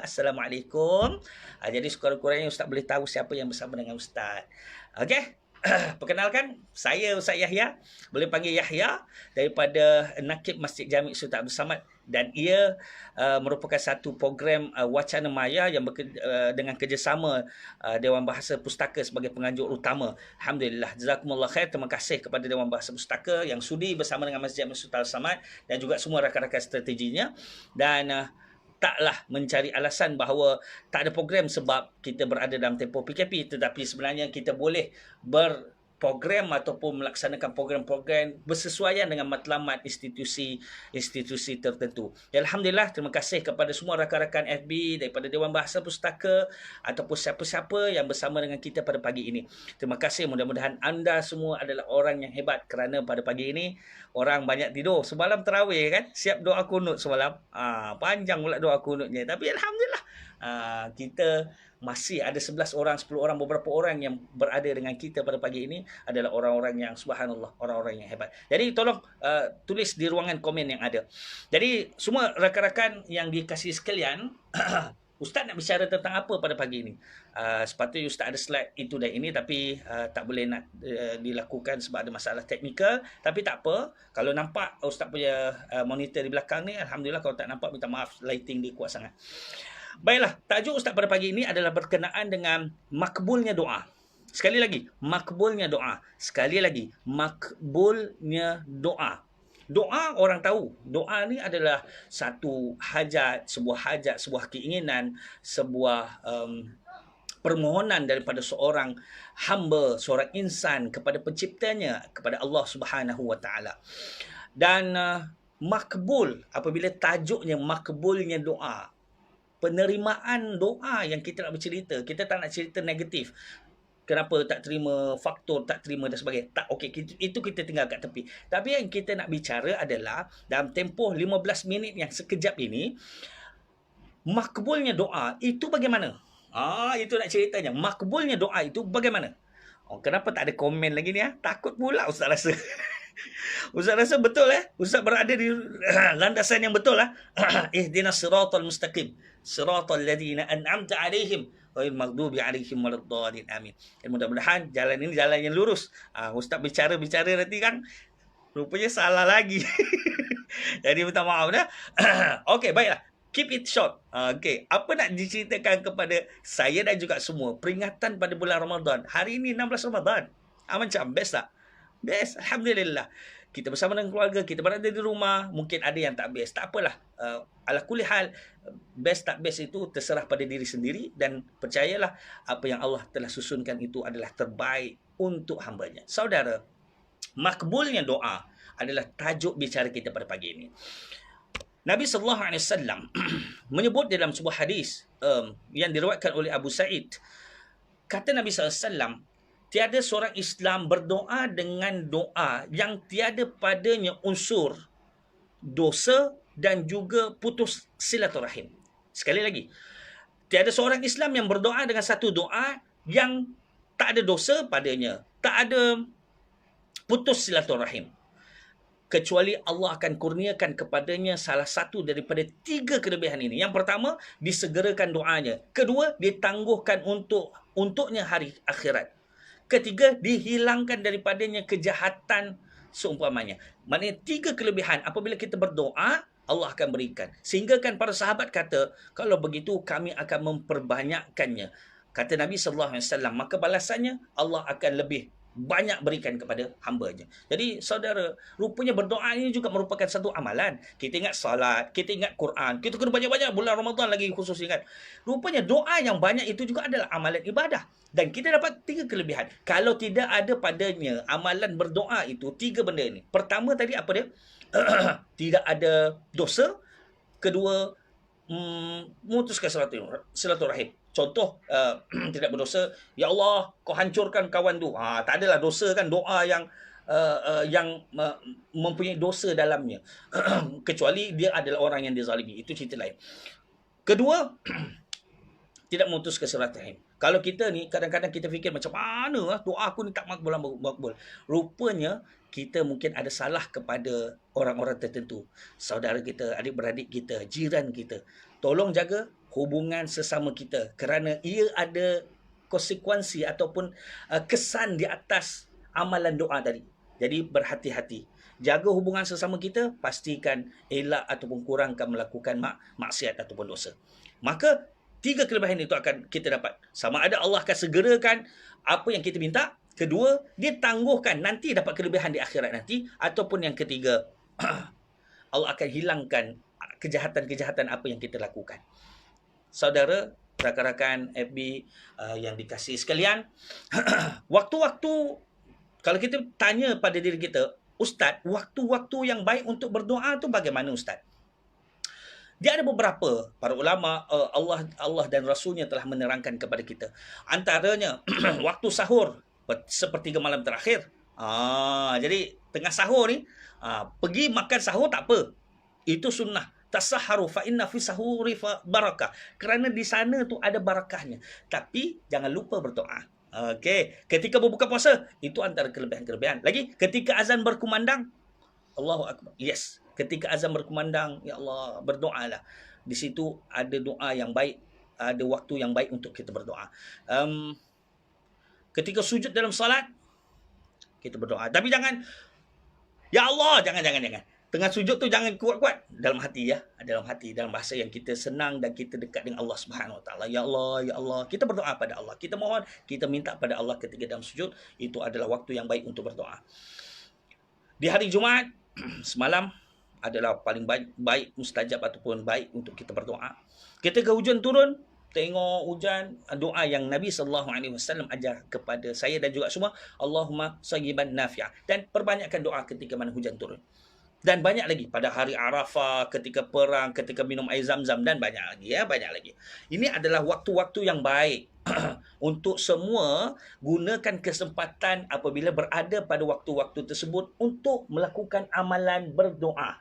Assalamualaikum. Jadi sekurang-kurangnya Ustaz boleh tahu siapa yang bersama dengan Ustaz. Okey. Perkenalkan, saya Ustaz Yahya, boleh panggil Yahya, daripada Nakib Masjid Jami' Sultan Abdul Samad, dan ia merupakan satu program Wacana Maya yang dengan kerjasama Dewan Bahasa Pustaka sebagai penganjur utama. Alhamdulillah, jazakumullah khair. Terima kasih kepada Dewan Bahasa Pustaka yang sudi bersama dengan Masjid Jami' Sultan Abdul Samad dan juga semua rakan-rakan strateginya. Dan taklah mencari alasan bahawa tak ada program sebab kita berada dalam tempoh PKP, tetapi sebenarnya kita boleh berprogram ataupun melaksanakan program-program bersesuaian dengan matlamat institusi tertentu. Ya, Alhamdulillah, terima kasih kepada semua rakan-rakan FB daripada Dewan Bahasa Pustaka ataupun siapa-siapa yang bersama dengan kita pada pagi ini. Terima kasih, mudah-mudahan anda semua adalah orang yang hebat, kerana pada pagi ini orang banyak tidur. Semalam tarawih kan, siap doa kunut semalam. Panjang pula doa kunutnya. Tapi Alhamdulillah, kita masih ada 11 orang, 10 orang, beberapa orang yang berada dengan kita pada pagi ini adalah orang-orang yang subhanallah, orang-orang yang hebat. Jadi tolong tulis di ruangan komen yang ada. Jadi semua rakan-rakan yang dikasihi sekalian, Ustaz nak bicara tentang apa pada pagi ini? Sepatutnya Ustaz ada slide itu dan ini, tapi tak boleh nak dilakukan sebab ada masalah teknikal. Tapi tak apa, kalau nampak Ustaz punya monitor di belakang ni, Alhamdulillah. Kalau tak nampak, minta maaf, lighting dia kuat sangat. Baiklah, tajuk Ustaz pada pagi ini adalah berkenaan dengan makbulnya doa. Sekali lagi, makbulnya doa. Sekali lagi, makbulnya doa. Doa, orang tahu, doa ni adalah satu hajat, sebuah keinginan, sebuah permohonan daripada seorang hamba, seorang insan kepada penciptanya, kepada Allah Subhanahu Wa Taala. Dan makbul, apabila tajuknya makbulnya doa, penerimaan doa yang kita nak bercerita, kita tak nak cerita negatif. Kenapa tak terima, faktor tak terima dan sebagainya. Tak, okey, itu kita tinggal kat tepi. Tapi yang kita nak bicara adalah dalam tempoh 15 minit yang sekejap ini, makbulnya doa itu bagaimana? Itu nak ceritanya. Makbulnya doa itu bagaimana? Kenapa tak ada komen lagi ni? Takut pula Ustaz rasa. Ustaz rasa betul Ustaz berada di landasan yang betul Ihdinas siratal mustaqim, siratal ladzina an'amta alaihim ghairil maghdubi alaihim waladdallin. Amin. Dan mudah-mudahan jalan ini jalan yang lurus. Ustaz bicara nanti kan rupanya salah lagi. Jadi minta maaf dah. Okey, baiklah. Keep it short. Okey, apa nak diceritakan kepada saya dan juga semua, peringatan pada bulan Ramadan. Hari ini 16 Ramadan. Macam best tak? Best, Alhamdulillah. Kita bersama dengan keluarga, kita berada di rumah. Mungkin ada yang tak best, tak apalah. Ala kulli hal, best tak best itu terserah pada diri sendiri. Dan percayalah, apa yang Allah telah susunkan itu adalah terbaik untuk hambanya. Saudara, makbulnya doa adalah tajuk bicara kita pada pagi ini. Nabi SAW menyebut dalam sebuah hadis yang diriwayatkan oleh Abu Sa'id. Kata Nabi SAW, tiada seorang Islam berdoa dengan doa yang tiada padanya unsur dosa dan juga putus silaturahim. Sekali lagi, tiada seorang Islam yang berdoa dengan satu doa yang tak ada dosa padanya, tak ada putus silaturahim, kecuali Allah akan kurniakan kepadanya salah satu daripada 3 kelebihan ini. Yang pertama, disegerakan doanya. Kedua, ditangguhkan untuknya hari akhirat. Ketiga, dihilangkan daripadanya kejahatan seumpamanya. Maknanya 3 kelebihan apabila kita berdoa, Allah akan berikan. Sehingga kan para sahabat kata, kalau begitu kami akan memperbanyakkannya. Kata Nabi SAW, maka balasannya Allah akan lebih banyak berikan kepada hamba-Nya. Jadi saudara, rupanya berdoa ini juga merupakan satu amalan. Kita ingat salat, kita ingat Quran, kita kena banyak-banyak, bulan Ramadan lagi khusus ingat. Rupanya doa yang banyak itu juga adalah amalan ibadah. Dan kita dapat 3 kelebihan. Kalau tidak ada padanya amalan berdoa itu, 3 benda ini. Pertama tadi apa dia? Tidak ada dosa. Kedua, memutuskan silaturahim. Contoh, tidak berdosa, ya Allah, kau hancurkan kawan tu. Tak adalah dosa kan, doa yang mempunyai dosa dalamnya. Kecuali dia adalah orang yang dizalimi. Itu cerita lain. Kedua, tidak memutuskan silaturahim. Kalau kita ni, kadang-kadang kita fikir macam mana doa aku ni tak makbul. Rupanya, kita mungkin ada salah kepada orang-orang tertentu. Saudara kita, adik-beradik kita, jiran kita. Tolong jaga hubungan sesama kita, kerana ia ada konsekuensi ataupun kesan di atas amalan doa tadi. Jadi berhati-hati. Jaga hubungan sesama kita, pastikan elak ataupun kurangkan melakukan maksiat ataupun dosa. Maka 3 kelebihan itu akan kita dapat. Sama ada Allah akan segerakan apa yang kita minta. Kedua, dia tangguhkan nanti dapat kelebihan di akhirat nanti. Ataupun yang ketiga, Allah akan hilangkan kejahatan-kejahatan apa yang kita lakukan. Saudara, rakan-rakan FB yang dikasihi sekalian, waktu-waktu, kalau kita tanya pada diri kita, Ustaz, waktu-waktu yang baik untuk berdoa tu bagaimana Ustaz? Dia ada beberapa para ulama, Allah dan Rasulnya telah menerangkan kepada kita. Antaranya, waktu sahur, sepertiga malam terakhir. Jadi tengah sahur ni, pergi makan sahur tak apa. Itu sunnah. Tasaharu fa inna fi sahuri fa barakah. Kerana di sana tu ada barakahnya. Tapi jangan lupa berdoa. Okey, ketika berbuka puasa, itu antara kelebihan-kelebihan. Lagi, ketika azan berkumandang, Allahu Akbar. Yes, ketika azan berkumandang, ya Allah, berdoalah. Di situ ada doa yang baik, ada waktu yang baik untuk kita berdoa. Ketika sujud dalam salat, kita berdoa. Tapi jangan, ya Allah, jangan. Tengah sujud tu jangan kuat-kuat. Dalam hati ya. Dalam hati. Dalam bahasa yang kita senang dan kita dekat dengan Allah Subhanahu Wa Taala. Ya Allah, ya Allah. Kita berdoa pada Allah. Kita mohon, kita minta pada Allah ketika dalam sujud. Itu adalah waktu yang baik untuk berdoa. Di hari Jumaat, semalam adalah paling baik mustajab ataupun baik untuk kita berdoa. Ketika hujan turun, tengok hujan, doa yang Nabi SAW ajar kepada saya dan juga semua, Allahumma sayyiban nafi'ah. Dan perbanyakkan doa ketika mana hujan turun. Dan banyak lagi pada hari Arafah, ketika perang, ketika minum air zam-zam, dan banyak lagi ya, banyak lagi. Ini adalah waktu-waktu yang baik untuk semua gunakan kesempatan apabila berada pada waktu-waktu tersebut untuk melakukan amalan berdoa.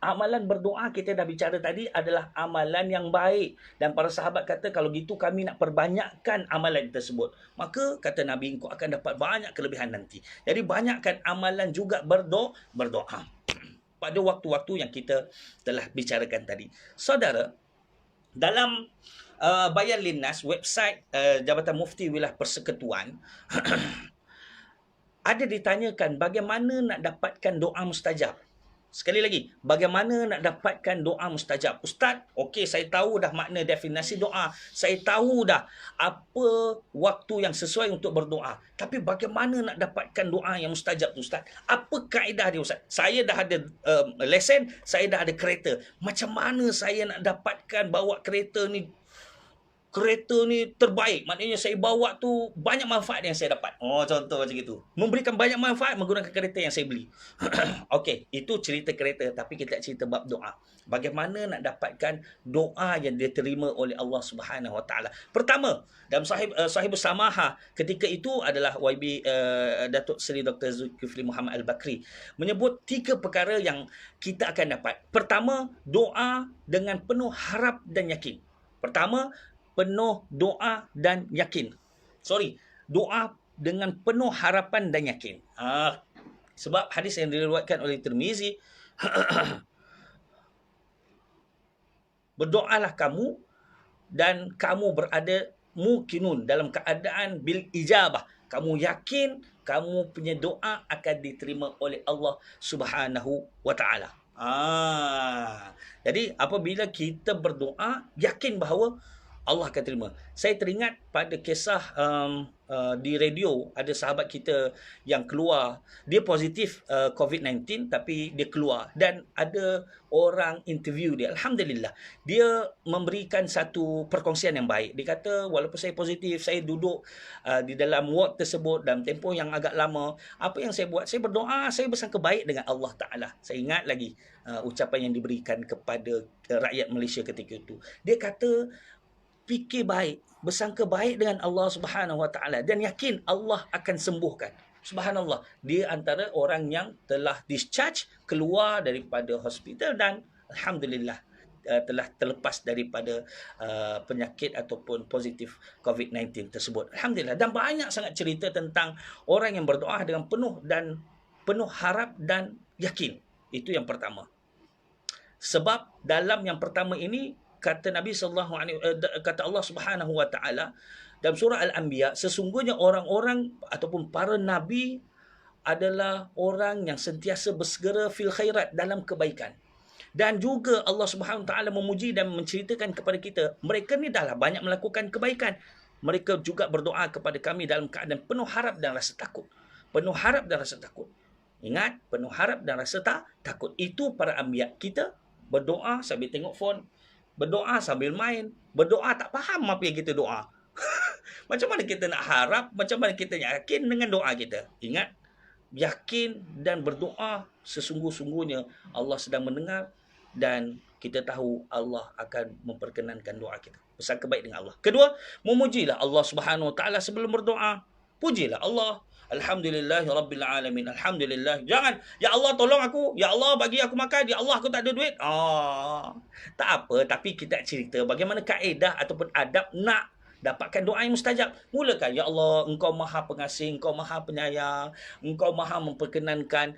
Amalan berdoa kita dah bicara tadi adalah amalan yang baik. Dan para sahabat kata, kalau gitu kami nak perbanyakkan amalan tersebut. Maka kata Nabi, engkau akan dapat banyak kelebihan nanti. Jadi banyakkan amalan juga berdoa. Pada waktu-waktu yang kita telah bicarakan tadi. Saudara, dalam Bayan Linnas, website Jabatan Mufti Wilayah Persekutuan, ada ditanyakan bagaimana nak dapatkan doa mustajab. Sekali lagi, bagaimana nak dapatkan doa mustajab? Ustaz, okey, saya tahu dah makna definisi doa. Saya tahu dah apa waktu yang sesuai untuk berdoa. Tapi bagaimana nak dapatkan doa yang mustajab tu, Ustaz? Apa kaedah dia, Ustaz? Saya dah ada lesen, saya dah ada kereta. Macam mana saya nak dapatkan bawa kereta ni? Kereta ni terbaik. Maknanya saya bawa tu banyak manfaat yang saya dapat. Contoh macam itu. Memberikan banyak manfaat menggunakan kereta yang saya beli. Okey, itu cerita kereta. Tapi kita cerita bab doa. Bagaimana nak dapatkan doa yang diterima oleh Allah Subhanahu Wa Taala. Pertama, dalam Sahibus Samaha ketika itu adalah YB Datuk Seri Dr. Zulkifli Muhammad Al-Bakri menyebut 3 perkara yang kita akan dapat. Pertama, doa dengan penuh harap dan yakin. Pertama, penuh doa dan yakin. Doa dengan penuh harapan dan yakin. Sebab hadis yang diriwayatkan oleh Tirmizi, berdoalah kamu dan kamu berada mukinun, dalam keadaan bil ijabah. Kamu yakin kamu punya doa akan diterima oleh Allah Subhanahu Wa Taala. Jadi apabila kita berdoa, yakin bahawa Allah akan terima. Saya teringat pada kisah di radio, ada sahabat kita yang keluar, dia positif COVID-19 tapi dia keluar dan ada orang interview dia. Alhamdulillah, dia memberikan satu perkongsian yang baik. Dia kata, walaupun saya positif, saya duduk di dalam ward tersebut dalam tempoh yang agak lama. Apa yang saya buat? Saya berdoa, saya bersangka baik dengan Allah Ta'ala. Saya ingat lagi ucapan yang diberikan kepada rakyat Malaysia ketika itu. Dia kata, fikir baik, bersangka baik dengan Allah Subhanahu Wa Taala dan yakin Allah akan sembuhkan. Subhanallah, dia antara orang yang telah discharge, keluar daripada hospital dan alhamdulillah telah terlepas daripada penyakit ataupun positif COVID-19 tersebut. Alhamdulillah. Dan banyak sangat cerita tentang orang yang berdoa dengan penuh harap dan yakin. Itu yang pertama. Sebab dalam yang pertama ini, kata Nabi sallallahu alaihi kata Allah Subhanahu wa taala dalam surah Al-Anbiya, sesungguhnya orang-orang ataupun para nabi adalah orang yang sentiasa bersegera fil khairat, dalam kebaikan. Dan juga Allah Subhanahu wa taala memuji dan menceritakan kepada kita, mereka ni dahlah banyak melakukan kebaikan. Mereka juga berdoa kepada kami dalam keadaan penuh harap dan rasa takut. Penuh harap dan rasa takut. Ingat, penuh harap dan rasa takut. Itu para anbiya. Kita berdoa sambil tengok phone, berdoa sambil main, berdoa tak faham apa yang kita doa. Macam mana kita nak harap, macam mana kita yakin dengan doa kita? Ingat, yakin dan berdoa sesungguh-sungguhnya Allah sedang mendengar, dan kita tahu Allah akan memperkenankan doa kita. Bersangka baik dengan Allah. Kedua, memujilah Allah Subhanahu wa taala sebelum berdoa. Pujilah Allah. Alhamdulillahi rabbil alamin. Alhamdulillah. Jangan, ya Allah tolong aku, ya Allah bagi aku makan, ya Allah aku tak ada duit. Tak apa, tapi kita cerita bagaimana kaedah ataupun adab nak dapatkan doa yang mustajab. Mulakan, ya Allah, Engkau Maha Pengasih, Engkau Maha Penyayang, Engkau Maha memperkenankan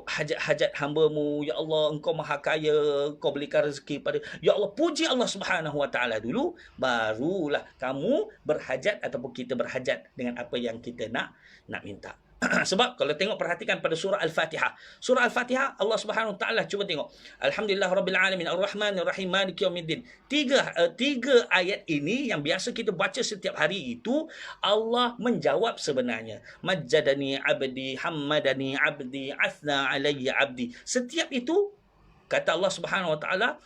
hajat-hajat hamba-Mu. Ya Allah, Engkau Maha Kaya, Kau berikan rezeki pada. Ya Allah, puji Allah Subhanahu wa taala dulu, barulah kamu berhajat ataupun kita berhajat dengan apa yang kita nak minta. Sebab kalau tengok, perhatikan pada surah Al-Fatihah. Surah Al-Fatihah, Allah Subhanahu wa taala, cuba tengok. Alhamdulillah rabbil alamin arrahmanir rahim maliki yaumiddin. Tiga ayat ini yang biasa kita baca setiap hari itu, Allah menjawab sebenarnya. Majjadani abdi, hammadani abdi, athna alayya abdi. Setiap itu kata Allah Subhanahu wa taala,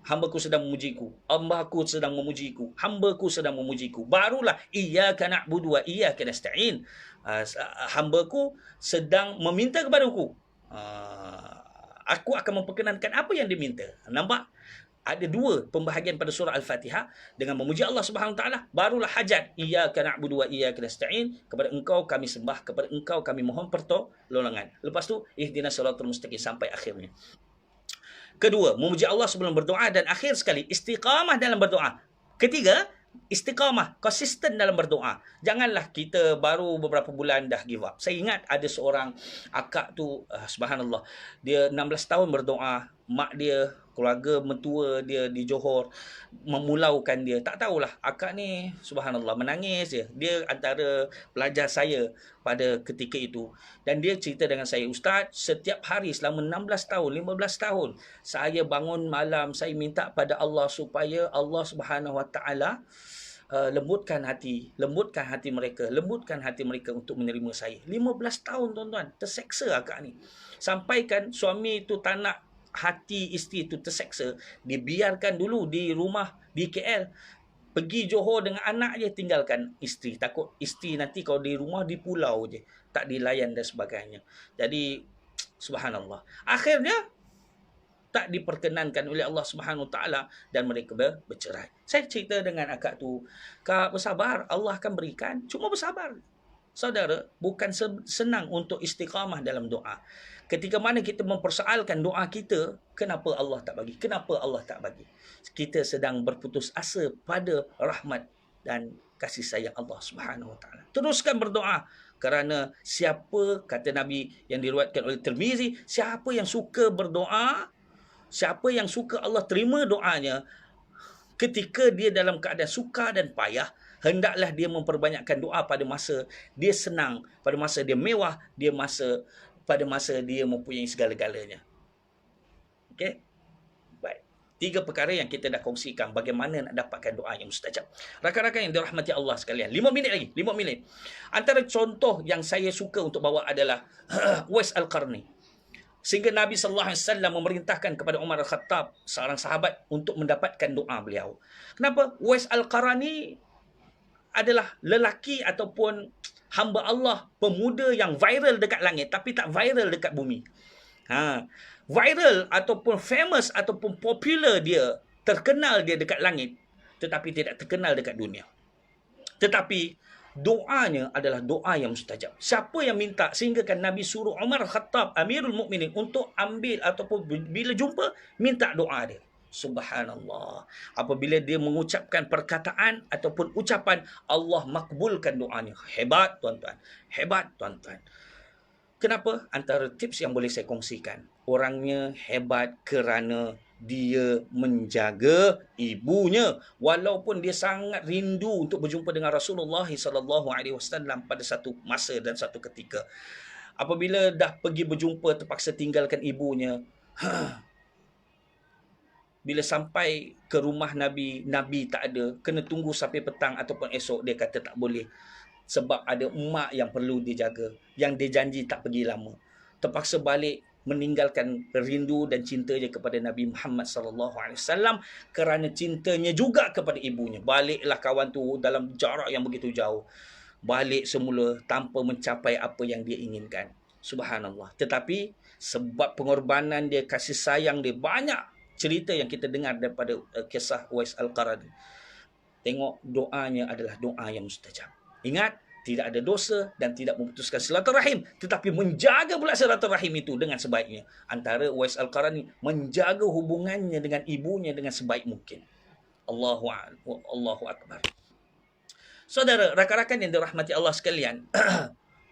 hamba-Ku sedang memujiku, hamba-Ku sedang memujiku, hamba-Ku sedang memujiku. Barulah iyyaka na'budu wa iyyaka nasta'in. Hamba-Ku sedang meminta kepada-Ku. Aku akan memperkenankan apa yang dia minta. Nampak? Ada dua pembahagian pada surah Al-Fatihah. Dengan memuji Allah Subhanahu wa taala, barulah hajat. Iyyaka na'budu wa iyyaka nasta'in. Kepada Engkau kami sembah, kepada Engkau kami mohon pertolongan. Lepas tu ihdinas siratal mustaqim sampai akhirnya. Kedua, memuji Allah sebelum berdoa, dan akhir sekali istiqamah dalam berdoa. Ketiga, istiqamah, konsisten dalam berdoa. Janganlah kita baru beberapa bulan dah give up. Saya ingat ada seorang akak tu, subhanallah, dia 16 tahun berdoa. Mak dia, keluarga mentua dia di Johor memulaukan dia. Tak tahulah, akak ni subhanallah menangis je. Dia antara pelajar saya pada ketika itu. Dan dia cerita dengan saya, Ustaz, setiap hari selama 16 tahun, 15 tahun, saya bangun malam, saya minta pada Allah supaya Allah Subhanahu wa taala lembutkan hati mereka untuk menerima saya. 15 tahun tuan-tuan, terseksa akak ni. Sampaikan suami itu tak nak hati isteri itu terseksa, dibiarkan dulu di rumah di KL, pergi Johor dengan anak je, tinggalkan isteri. Takut isteri nanti kalau di rumah di pulau je, tak dilayan dan sebagainya. Jadi subhanallah, akhirnya tak diperkenankan oleh Allah Subhanahu wa taala dan mereka bercerai. Saya cerita dengan akak tu, Kak, bersabar, Allah akan berikan, cuma bersabar. Saudara, bukan senang untuk istiqamah dalam doa. Ketika mana kita mempersoalkan doa kita, kenapa Allah tak bagi? Kenapa Allah tak bagi? Kita sedang berputus asa pada rahmat dan kasih sayang Allah Subhanahu wa taala. Teruskan berdoa, kerana siapa, kata Nabi yang diriwayatkan oleh Tirmizi, siapa yang suka berdoa, siapa yang suka Allah terima doanya ketika dia dalam keadaan sukar dan payah, hendaklah dia memperbanyakkan doa pada masa dia senang, pada masa dia mewah, pada masa dia mempunyai segala-galanya. Okey? Baik. 3 perkara yang kita dah kongsikan bagaimana nak dapatkan doa yang mustajab. Rakan-rakan yang dirahmati Allah sekalian, 5 minit lagi, 5 minit. Antara contoh yang saya suka untuk bawa adalah Uwais Al-Qarni. Sehingga Nabi sallallahu alaihi wasallam memerintahkan kepada Umar Al-Khattab, seorang sahabat, untuk mendapatkan doa beliau. Kenapa? Uwais Al-Qarni adalah lelaki ataupun hamba Allah, pemuda yang viral dekat langit tapi tak viral dekat bumi. Viral ataupun famous ataupun popular dia, terkenal dia dekat langit, tetapi tidak terkenal dekat dunia. Tetapi doanya adalah doa yang mustajab. Siapa yang minta, sehingga kan Nabi suruh Umar Khattab, Amirul Mukminin, untuk ambil ataupun bila jumpa minta doa dia. Subhanallah. Apabila dia mengucapkan perkataan ataupun ucapan, Allah makbulkan doanya. Hebat tuan-tuan. Hebat tuan-tuan. Kenapa? Antara tips yang boleh saya kongsikan. Orangnya hebat kerana dia menjaga ibunya walaupun dia sangat rindu untuk berjumpa dengan Rasulullah sallallahu alaihi wasallam pada satu masa dan satu ketika. Apabila dah pergi berjumpa terpaksa tinggalkan ibunya, bila sampai ke rumah Nabi, Nabi tak ada, kena tunggu sampai petang ataupun esok, dia kata tak boleh. Sebab ada emak yang perlu dia jaga, yang dia janji tak pergi lama. Terpaksa balik meninggalkan rindu dan cintanya kepada Nabi Muhammad sallallahu alaihi wasallam kerana cintanya juga kepada ibunya. Baliklah kawan tu dalam jarak yang begitu jauh. Balik semula tanpa mencapai apa yang dia inginkan. Subhanallah. Tetapi sebab pengorbanan dia, kasih sayang dia, banyak cerita yang kita dengar daripada kisah Uwais Al-Qarani. Tengok doanya adalah doa yang mustajab. Ingat, tidak ada dosa dan tidak memutuskan silaturahim, tetapi menjaga pula silaturahim itu dengan sebaiknya. Antara Uwais Al-Qarani menjaga hubungannya dengan ibunya dengan sebaik mungkin. Allahu Akbar. Saudara, rakan-rakan yang dirahmati Allah sekalian,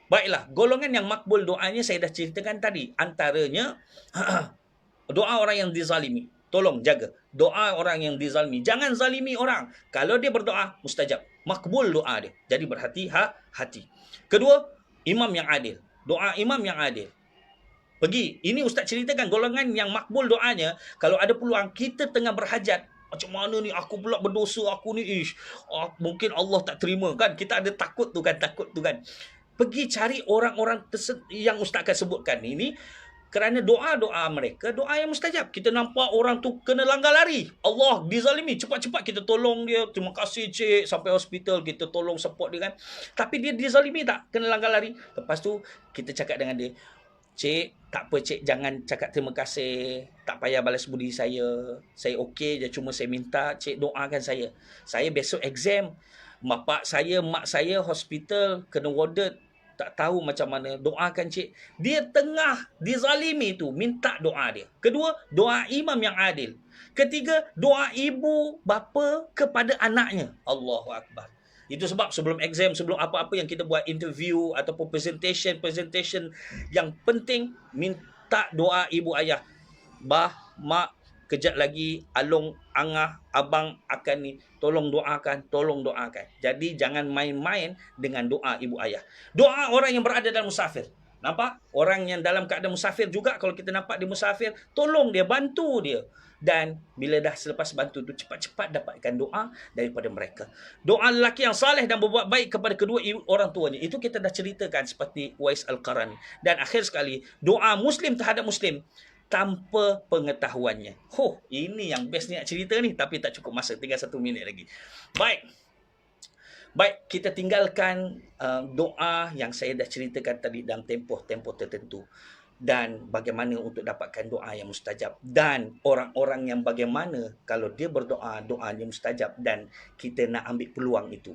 baiklah, golongan yang makbul doanya saya dah ceritakan tadi. Antaranya, doa orang yang dizalimi. Tolong jaga. Doa orang yang dizalimi. Jangan zalimi orang. Kalau dia berdoa, mustajab. Makbul doa dia. Jadi berhati-hati. Kedua, imam yang adil. Doa imam yang adil. Pergi. Ini Ustaz ceritakan golongan yang makbul doanya. Kalau ada peluang, kita tengah berhajat. Macam mana ni, aku pula berdosa, aku ni mungkin Allah tak terima kan. Kita ada takut tu kan. Pergi cari orang-orang yang Ustaz akan sebutkan ini. Kerana doa-doa mereka, doa yang mustajab. Kita nampak orang tu kena langgar lari. Allah dizalimi. Cepat-cepat kita tolong dia. Terima kasih cik. Sampai hospital kita tolong support dia kan. Tapi dia dizalimi tak? Kena langgar lari. Lepas tu kita cakap dengan dia. Cik, tak apa cik. Jangan cakap terima kasih. Tak payah balas budi saya. Saya okey je. Cuma saya minta cik doakan saya. Saya besok exam. Mak saya hospital. Kena warded. Tak tahu macam mana. Doakan cik. Dia tengah dizalimi tu. Minta doa dia. Kedua, doa imam yang adil. Ketiga, doa ibu bapa kepada anaknya. Allahu Akbar. Itu sebab sebelum exam, sebelum apa-apa yang kita buat interview ataupun presentation yang penting, minta doa ibu ayah. Bah, mak, kejap lagi Along, Angah, Abang akan ni. Tolong doakan. Jadi jangan main-main dengan doa ibu ayah. Doa orang yang berada dalam musafir. Nampak? Orang yang dalam keadaan musafir juga, kalau kita nampak dia musafir, tolong dia, bantu dia. Dan bila dah selepas bantu tu, cepat-cepat dapatkan doa daripada mereka. Doa lelaki yang saleh dan berbuat baik kepada kedua orang tuanya. Itu kita dah ceritakan seperti Uwais Al-Qarani. Dan akhir sekali, doa Muslim terhadap Muslim tanpa pengetahuannya. Ini yang best ni nak cerita ni. Tapi tak cukup masa. Tinggal 1 minit lagi. Baik, kita tinggalkan doa yang saya dah ceritakan tadi dalam tempoh tertentu. Dan bagaimana untuk dapatkan doa yang mustajab. Dan orang-orang yang bagaimana kalau dia berdoa, doanya mustajab. Dan kita nak ambil peluang itu.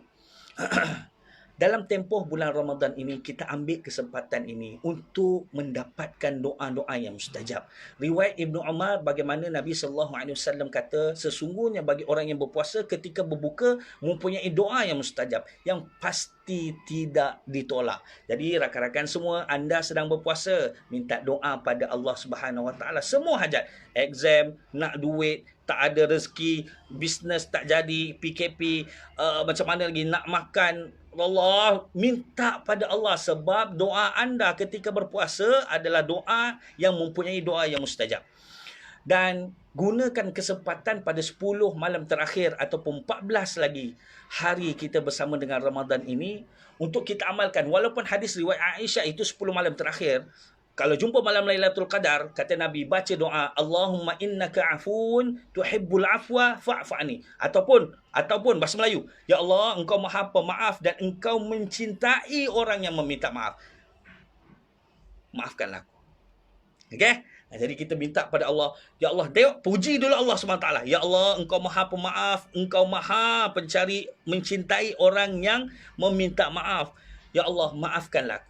Dalam tempoh bulan Ramadan ini, kita ambil kesempatan ini untuk mendapatkan doa-doa yang mustajab. Riwayat Ibnu Umar bagaimana Nabi SAW kata, sesungguhnya bagi orang yang berpuasa ketika berbuka mempunyai doa yang mustajab, yang pasti tidak ditolak. Jadi rakan-rakan semua, anda sedang berpuasa, minta doa pada Allah Subhanahu Wa Taala. Semua hajat, exam, nak duit, tak ada rezeki, bisnes tak jadi, PKP, macam mana lagi, nak makan, Allah, minta pada Allah sebab doa anda ketika berpuasa adalah doa yang mempunyai doa yang mustajab. Dan gunakan kesempatan pada 10 malam terakhir ataupun 14 lagi hari kita bersama dengan Ramadan ini untuk kita amalkan. Walaupun hadis riwayat Aisyah itu 10 malam terakhir, kalau jumpa malam Lailatul Qadar, kata Nabi, baca doa, Allahumma innaka afun tuhibbul afwa fa'fa'ni. Ataupun bahasa Melayu, ya Allah, engkau maha pemaaf dan engkau mencintai orang yang meminta maaf. Maafkanlah aku. Okey? Jadi kita minta pada Allah, ya Allah, tengok, puji dulu Allah SWT. Ya Allah, engkau maha pemaaf, engkau maha pencari, mencintai orang yang meminta maaf. Ya Allah, maafkanlah aku.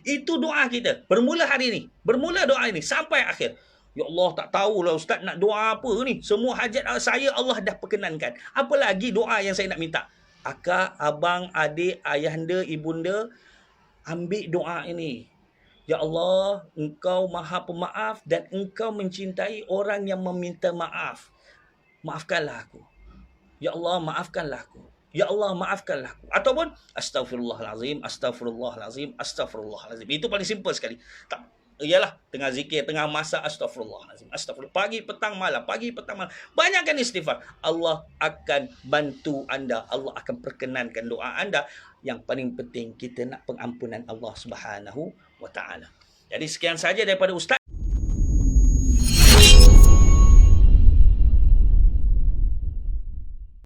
Itu doa kita. Bermula hari ini. Bermula doa ini sampai akhir. Ya Allah, tak tahulah Ustaz nak doa apa ni. Semua hajat saya Allah dah perkenankan. Apa lagi doa yang saya nak minta? Akak, abang, adik, ayahanda, ibunda, ambil doa ini. Ya Allah, Engkau Maha Pemaaf dan Engkau mencintai orang yang meminta maaf. Maafkanlah aku. Ya Allah, maafkanlah aku. Ya Allah, maafkanlah aku. Ataupun astaghfirullahalazim, astaghfirullahalazim, astaghfirullahalazim. Itu paling simple sekali. Tak, ialah tengah zikir, tengah masak, astaghfirullahalazim, astaghfirullah. Pagi, petang, malam, pagi, petang, malam. Banyakkan istighfar. Allah akan bantu anda. Allah akan perkenankan doa anda. Yang paling penting, kita nak pengampunan Allah Subhanahu wa taala. Jadi sekian saja daripada Ustaz.